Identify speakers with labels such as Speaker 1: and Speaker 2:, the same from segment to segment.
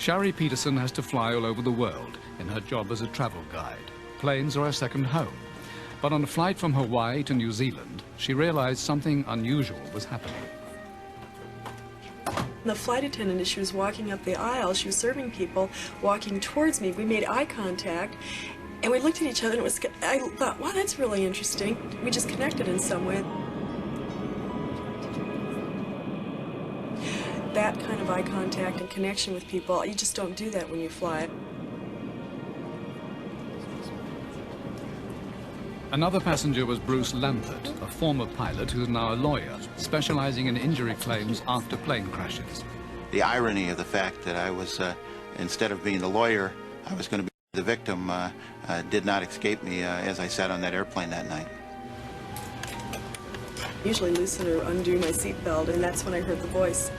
Speaker 1: Shari Peterson has to fly all over the world in her job as a travel guide. Planes are her second home. But on a flight from Hawaii to New Zealand, she realized something unusual was happening.
Speaker 2: The flight attendant, as she was walking up the aisle, she was serving people walking towards me. We made eye contact, and we looked at each other, and I thought, wow, that's really interesting. We just connected in some way. That kind of eye contact and connection with people, you just don't do that when you fly.
Speaker 1: Another passenger was Bruce Lampert, a former pilot who's now a lawyer, specializing in injury claims after plane crashes.
Speaker 3: The irony of the fact that I was, instead of being the lawyer, I was going to be the victim, did not escape me as I sat on that airplane that night.
Speaker 2: Usually loosen or undo my seatbelt, and that's when I heard the voice.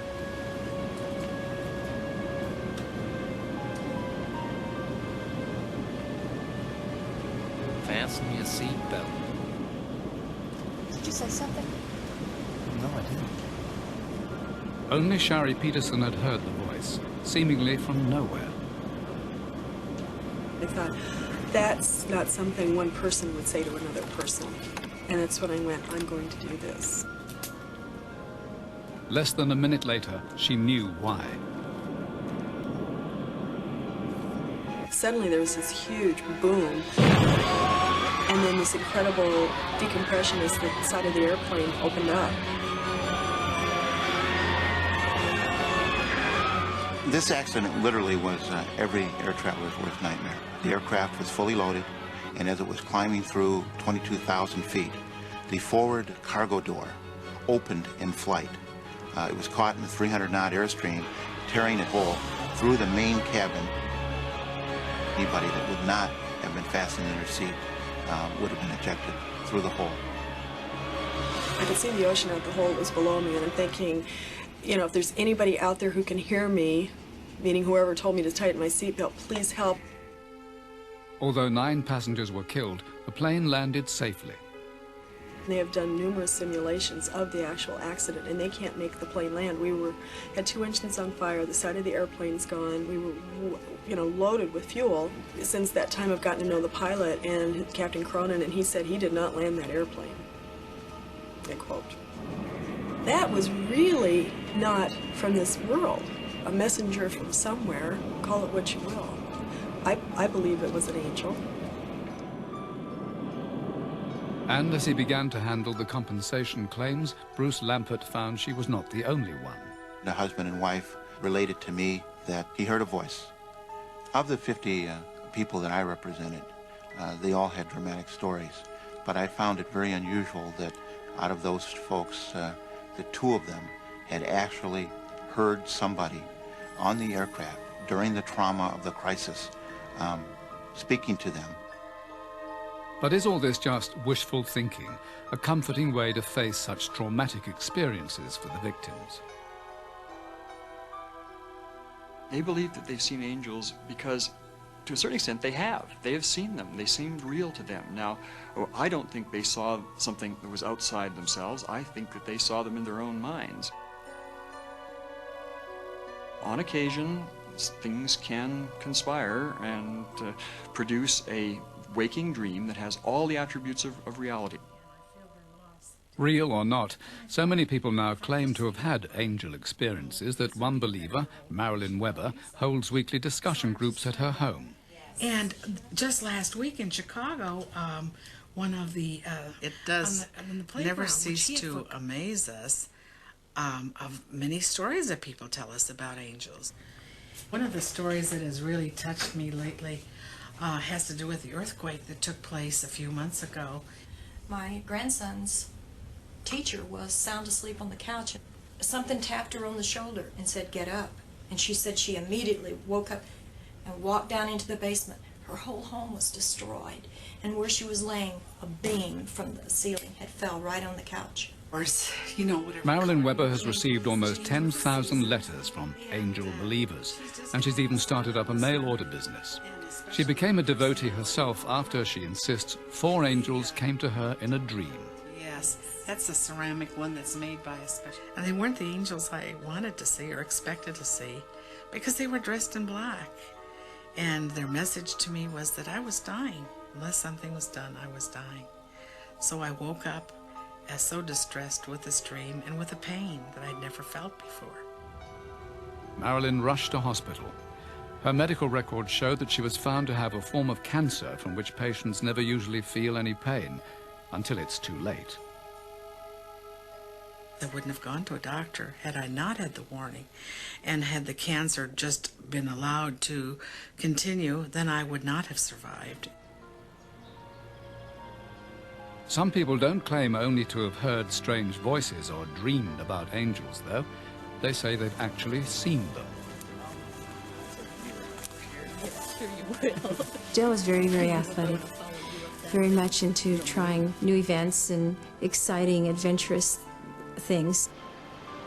Speaker 4: Fasten your seatbelt.
Speaker 5: Did you say something?
Speaker 4: No, I didn't.
Speaker 1: Only Shari Peterson had heard the voice, seemingly from nowhere.
Speaker 2: I thought, that's not something one person would say to another person. And that's when I went, I'm going to do this.
Speaker 1: Less than a minute later, she knew why.
Speaker 2: Suddenly there was this huge boom, and then this incredible decompression as the side of the airplane opened up.
Speaker 3: This accident literally was every air traveler's worst nightmare. The aircraft was fully loaded, and as it was climbing through 22,000 feet, the forward cargo door opened in flight. It was caught in the 300-knot airstream, tearing a hole through the main cabin. Anybody that would not have been fastened in their seat would have been ejected through the hole.
Speaker 2: I could see the ocean out the hole that was below me, and I'm thinking, you know, if there's anybody out there who can hear me, meaning whoever told me to tighten my seatbelt, please help.
Speaker 1: Although 9 passengers were killed, the plane landed safely.
Speaker 2: They have done numerous simulations of the actual accident, and they can't make the plane land. We had 2 engines on fire, the side of the airplane's gone, we were, you know, loaded with fuel. Since that time I've gotten to know the pilot and Captain Cronin, and he said he did not land that airplane. End quote. That was really not from this world. A messenger from somewhere, call it what you will. I believe it was an angel.
Speaker 1: And as he began to handle the compensation claims, Bruce Lampert found she was not the only one.
Speaker 3: The husband and wife related to me that he heard a voice. Of the 50 people that I represented, they all had dramatic stories. But I found it very unusual that out of those folks, the 2 of them had actually heard somebody on the aircraft during the trauma of the crisis speaking to them.
Speaker 1: But is all this just wishful thinking, a comforting way to face such traumatic experiences for the victims?
Speaker 6: They believe that they've seen angels because, to a certain extent, they have. They have seen them. They seemed real to them. Now, I don't think they saw something that was outside themselves. I think that they saw them in their own minds. On occasion, things can conspire and produce a waking dream that has all the attributes of reality.
Speaker 1: Real or not, so many people now claim to have had angel experiences that one believer, Marilyn Weber, holds weekly discussion groups at her home.
Speaker 7: And just last week in Chicago, one of the
Speaker 8: it does
Speaker 7: on the
Speaker 8: never cease to amaze us of many stories that people tell us about angels.
Speaker 7: One of the stories that has really touched me lately has to do with the earthquake that took place a few months ago.
Speaker 5: My grandson's teacher was sound asleep on the couch. Something tapped her on the shoulder and said, "Get up." And she said she immediately woke up and walked down into the basement. Her whole home was destroyed, and where she was laying, a beam from the ceiling had fell right on the couch.
Speaker 8: You know, whatever.
Speaker 1: Marilyn Weber has received almost 10,000 letters from angel believers, and she's even started up a mail order business. She became a devotee herself after, she insists, 4 angels came to her in a dream.
Speaker 8: Yes, that's a ceramic one that's made by a special... And they weren't the angels I wanted to see or expected to see, because they were dressed in black. And their message to me was that I was dying. Unless something was done, I was dying. So I woke up as so distressed with this dream and with a pain that I'd never felt before.
Speaker 1: Marilyn rushed to hospital. Her medical records showed that she was found to have a form of cancer from which patients never usually feel any pain until it's too late.
Speaker 8: I wouldn't have gone to a doctor had I not had the warning. And had the cancer just been allowed to continue, then I would not have survived.
Speaker 1: Some people don't claim only to have heard strange voices or dreamed about angels, though. They say they've actually seen them.
Speaker 9: Dale was very, very athletic, very much into trying new events and exciting, adventurous things.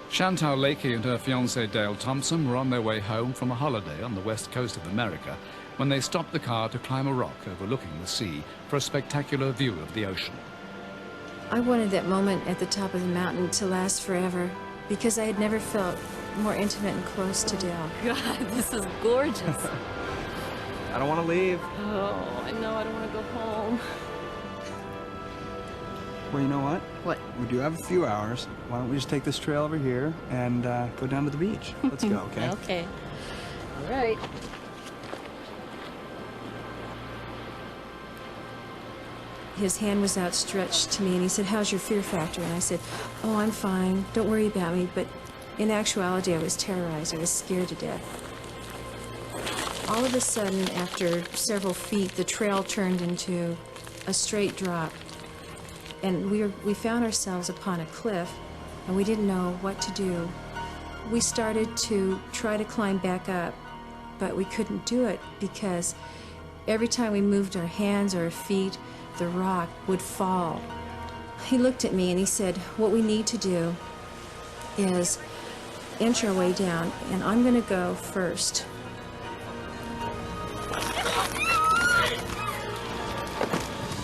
Speaker 1: Chantal Lakey and her fiancé Dale Thompson were on their way home from a holiday on the west coast of America when they stopped the car to climb a rock overlooking the sea for a spectacular view of the ocean.
Speaker 9: I wanted that moment at the top of the mountain to last forever because I had never felt more intimate and close to Dale.
Speaker 10: God, this is gorgeous.
Speaker 4: I don't want to leave.
Speaker 10: Oh, I know, I don't want to go home.
Speaker 4: Well, you know what?
Speaker 10: What?
Speaker 4: We do have a few hours. Why don't we just take this trail over here and go down to the beach? Let's go, okay?
Speaker 10: Okay. All right.
Speaker 9: His hand was outstretched to me and he said, "How's your fear factor?" And I said, "Oh, I'm fine. Don't worry about me." But in actuality, I was terrorized. I was scared to death. All of a sudden, after several feet, the trail turned into a straight drop. And we found ourselves upon a cliff, and we didn't know what to do. We started to try to climb back up, but we couldn't do it because every time we moved our hands or our feet, the rock would fall. He looked at me and he said, "What we need to do is inch our way down, and I'm going to go first."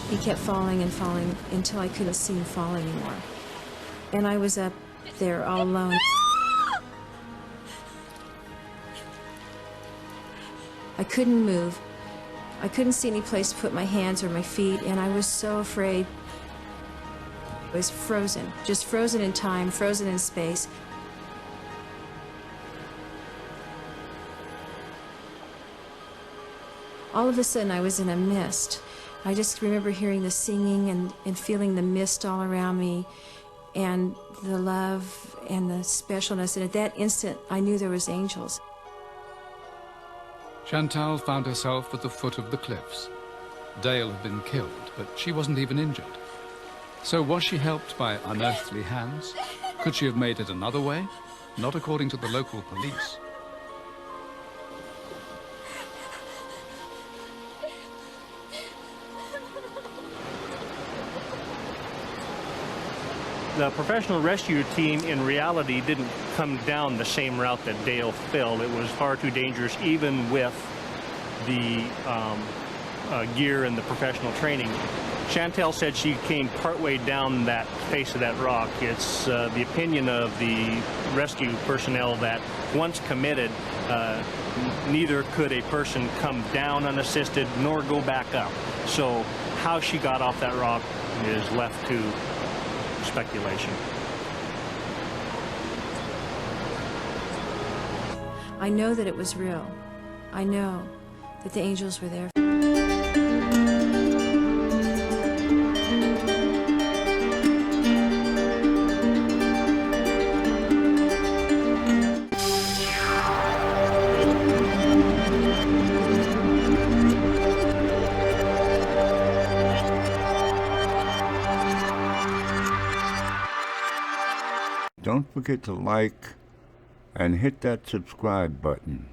Speaker 9: He kept falling and falling until I couldn't see him fall anymore. And I was up there all alone. I couldn't move. I couldn't see any place to put my hands or my feet, and I was so afraid. I was frozen, just frozen in time, frozen in space. All of a sudden, I was in a mist. I just remember hearing the singing and feeling the mist all around me and the love and the specialness. And at that instant, I knew there was angels.
Speaker 1: Chantal found herself at the foot of the cliffs. Dale had been killed, but she wasn't even injured. So was she helped by unearthly hands? Could she have made it another way? Not according to the local police.
Speaker 11: The professional rescue team in reality didn't come down the same route that Dale fell. It was far too dangerous even with the gear and the professional training. Chantal said she came partway down that face of that rock. It's the opinion of the rescue personnel that once committed, neither could a person come down unassisted nor go back up. So how she got off that rock is left to speculation.
Speaker 9: I know that it was real. I know that the angels were there.
Speaker 12: Don't forget to like and hit that subscribe button.